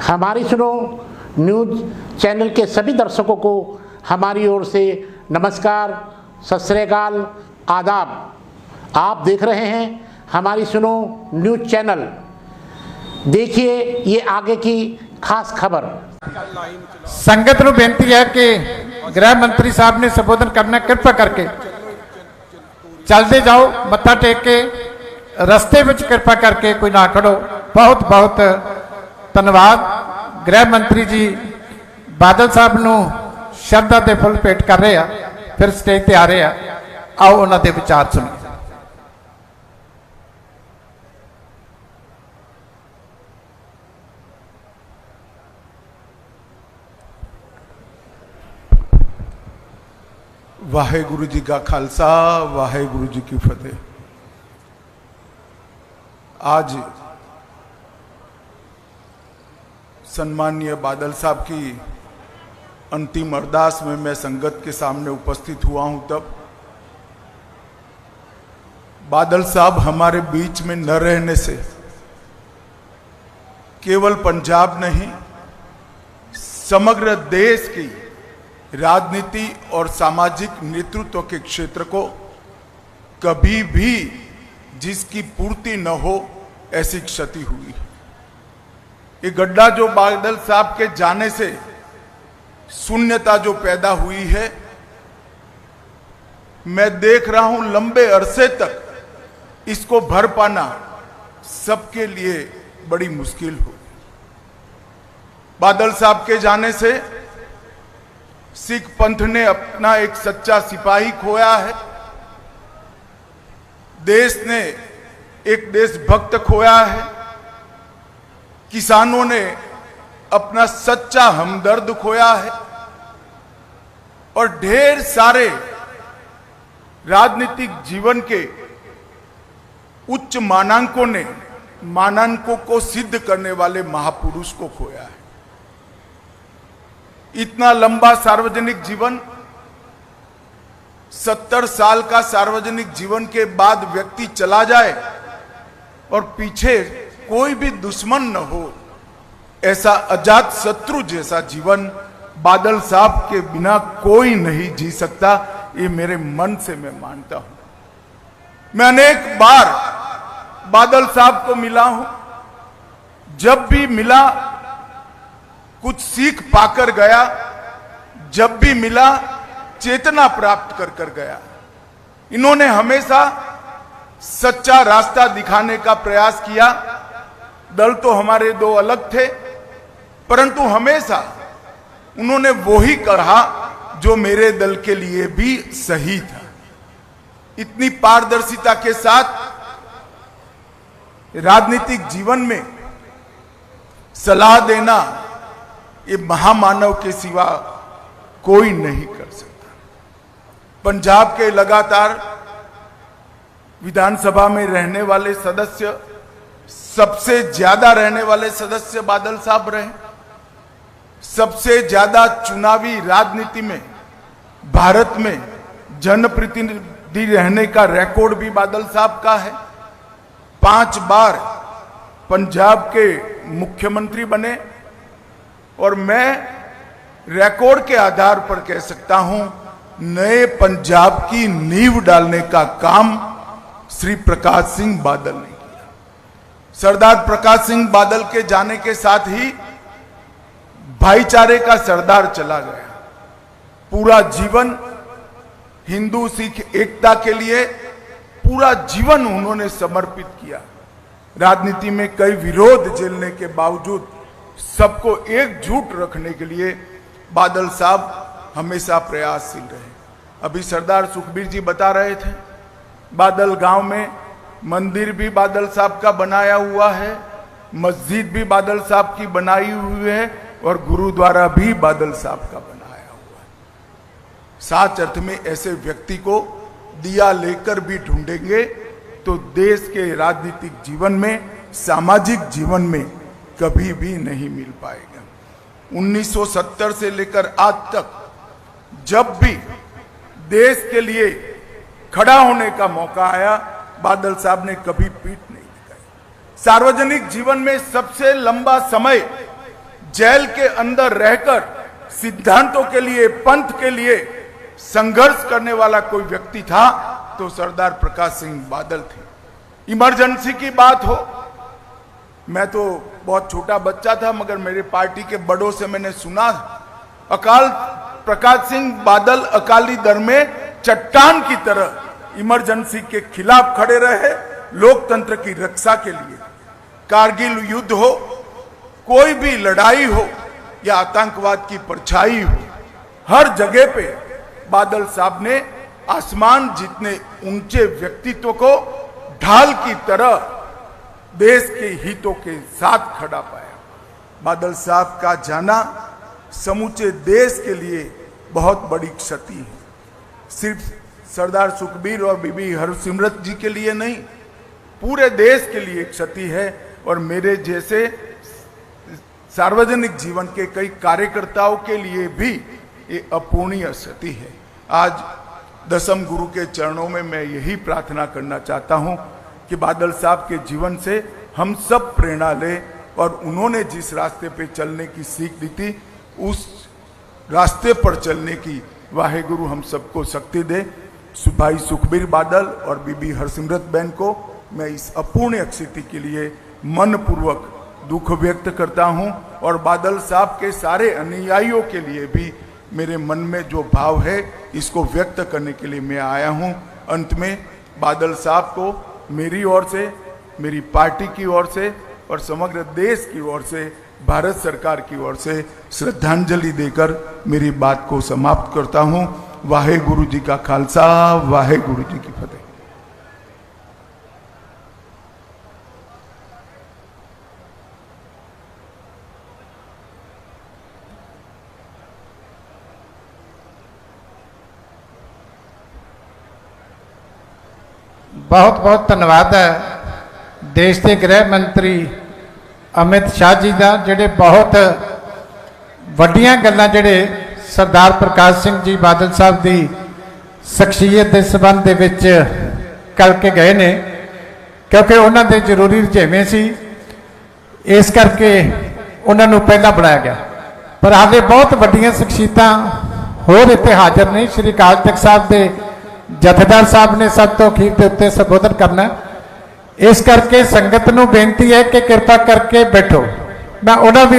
हमारी सुनो news channel के सभी दर्शकों को हमारी ओर से नमस्कार, सत श्री अकाल, आदाब। आप देख रहे हैं हमारी सुनो न्यूज़ चैनल। देखिए ये आगे की खास खबर। संगत ਨੂੰ ਬੇਨਤੀ ਹੈ कि गृह मंत्री साहब ने संबोधन करना, कृपा करके चलते जाओ, मत्था टेक के रस्ते में कृपा करके कोई ना खड़ो। बहुत बहुत धन्यवाद। गृह मंत्री जी बादल साहब ਨੂੰ ਸ਼ਰਧਾ ਦੇ ਫੁੱਲ ਭੇਟ ਕਰ ਰਹੇ ਆ, ਫਿਰ ਸਟੇਜ ਤੇ ਆ ਰਹੇ ਆ। आओ ਉਹਨਾਂ ਦੇ ਵਿਚਾਰ ਸੁਣੀਏ। वाहेगुरु जी का खालसा, वाहेगुरु जी की फतेह। आज सम्माननीय बादल साहब की अंतिम अरदास में मैं संगत के सामने उपस्थित हुआ हूं, तब बादल साहब हमारे बीच में न रहने से केवल पंजाब नहीं, समग्र देश की राजनीति और सामाजिक नेतृत्व के क्षेत्र को कभी भी जिसकी पूर्ति न हो ऐसी क्षति हुई। ये गड्ढा जो बादल साहब के जाने से शून्यता जो पैदा हुई है, मैं देख रहा हूं लंबे अरसे तक इसको भर पाना सबके लिए बड़ी मुश्किल हो। बादल साहब के जाने से सिख पंथ ने अपना एक सच्चा सिपाही खोया है, देश ने एक देशभक्त खोया है, किसानों ने अपना सच्चा हमदर्द खोया है, और ढेर सारे राजनीतिक जीवन के उच्च मानांकों को सिद्ध करने वाले महापुरुष को खोया है। इतना लंबा सार्वजनिक जीवन, 70 साल का सार्वजनिक जीवन के बाद व्यक्ति चला जाए और पीछे कोई भी दुश्मन न हो, ऐसा अजात शत्रु जैसा जीवन बादल साहब के बिना कोई नहीं जी सकता। ये मेरे मन से मैं मानता हूं। मैं अनेक बार बादल साहब को मिला हूं, जब भी मिला कुछ सीख पाकर गया, जब भी मिला चेतना प्राप्त कर गया। इन्होंने हमेशा सच्चा रास्ता दिखाने का प्रयास किया। दल तो हमारे दो अलग थे, परंतु हमेशा उन्होंने वो ही कहा जो मेरे दल के लिए भी सही था। इतनी पारदर्शिता के साथ राजनीतिक जीवन में सलाह देना ये महामानव के सिवा कोई नहीं कर सकता। पंजाब के लगातार विधानसभा में रहने वाले सदस्य, सबसे ज्यादा रहने वाले सदस्य बादल साहब रहे। सबसे ज्यादा चुनावी राजनीति में भारत में जनप्रतिनिधि रहने का रिकॉर्ड भी बादल साहब का है। 5 बार पंजाब के मुख्यमंत्री बने, और मैं रिकॉर्ड के आधार पर कह सकता हूं, नए पंजाब की नींव डालने का काम श्री प्रकाश सिंह बादल ने किया। सरदार प्रकाश सिंह बादल के जाने के साथ ही भाईचारे का सरदार चला गया। पूरा जीवन हिंदू सिख एकता के लिए पूरा जीवन उन्होंने समर्पित किया। राजनीति में कई विरोध झेलने के बावजूद सबको एकजुट रखने के लिए बादल साहब हमेशा प्रयासशील रहे। अभी सरदार सुखबीर जी बता रहे थे, बादल गांव में मंदिर भी बादल साहब का बनाया हुआ है, मस्जिद भी बादल साहब की बनाई हुई है, और गुरुद्वारा भी बादल साहब का बनाया हुआ है। साच अर्थ में ऐसे व्यक्ति को दिया लेकर भी ढूंढेंगे तो देश के राजनीतिक जीवन में, सामाजिक जीवन में कभी भी नहीं मिल पाएगा। 1970 से लेकर आज तक जब भी देश के लिए खड़ा होने का मौका आया, बादल साहब ने कभी पीठ नहीं दिखाई। सार्वजनिक जीवन में सबसे लंबा समय जेल के अंदर रहकर सिद्धांतों के लिए, पंथ के लिए संघर्ष करने वाला कोई व्यक्ति था तो सरदार प्रकाश सिंह बादल थे। इमरजेंसी की बात हो, मैं तो बहुत छोटा बच्चा था मगर मेरे पार्टी के बड़ों से मैंने सुना, अकाल प्रकाश सिंह बादल अकाली दल में चट्टान की तरह इमरजेंसी के खिलाफ खड़े रहे, लोकतंत्र की रक्षा के लिए। कारगिल युद्ध हो, कोई भी लड़ाई हो या आतंकवाद की परछाई हो, हर जगह पे बादल साहब ने आसमान जितने ऊंचे व्यक्तित्व को ढाल की तरह देश के हितों के साथ खड़ा पाया। बादल साहब का जाना समूचे देश के लिए बहुत बड़ी क्षति है, सिर्फ सरदार सुखबीर और बीबी हरसिमरत जी के लिए नहीं, पूरे देश के लिए क्षति है। और मेरे जैसे सार्वजनिक जीवन के कई कार्यकर्ताओं के लिए भी ये अपूर्णीय क्षति है। आज दसम गुरु के चरणों में मैं यही प्रार्थना करना चाहता हूं कि बादल साहब के जीवन से हम सब प्रेरणा लें और उन्होंने जिस रास्ते पे चलने की सीख दी थी उस रास्ते पर चलने की वाहेगुरु हम सबको शक्ति दे। भाई सुखबीर बादल और बीबी हरसिमरत बहन को मैं इस अपूर्णीय स्थिति के लिए मन पूर्वक दुख व्यक्त करता हूं और बादल साहब के सारे अनुयायियों के लिए भी मेरे मन में जो भाव है इसको व्यक्त करने के लिए मैं आया हूं। अंत में बादल साहब को मेरी ओर से, मेरी पार्टी की ओर से और समग्र देश की ओर से, भारत सरकार की ओर से श्रद्धांजलि देकर मेरी बात को समाप्त करता हूं। वाहेगुरु जी का खालसा, वाहेगुरु जी की फतेह। बहुत बहुत धन्यवाद है देश के गृह मंत्री अमित शाह जी का, जिहड़े बहुत वड्डियां गल्लां जिहड़े सरदार प्रकाश सिंह जी बादल साहब की शख्सियत के संबंध दे विच करके गए ने, क्योंकि उन्होंने जरूरी रुझेवें सी, इस करके उन्होंने पहला बुलाया गया। पर हाले बहुत वड्डियां शख्सियतां होर इत्थे हाजिर नहीं। श्री अकाल तख्त साहब के जथेदार साहब ने सब तो अखीर के उत्ते संबोधन करना, इस करके संगत नूं बेनती है कि कृपा करके बैठो। मैं उन्होंने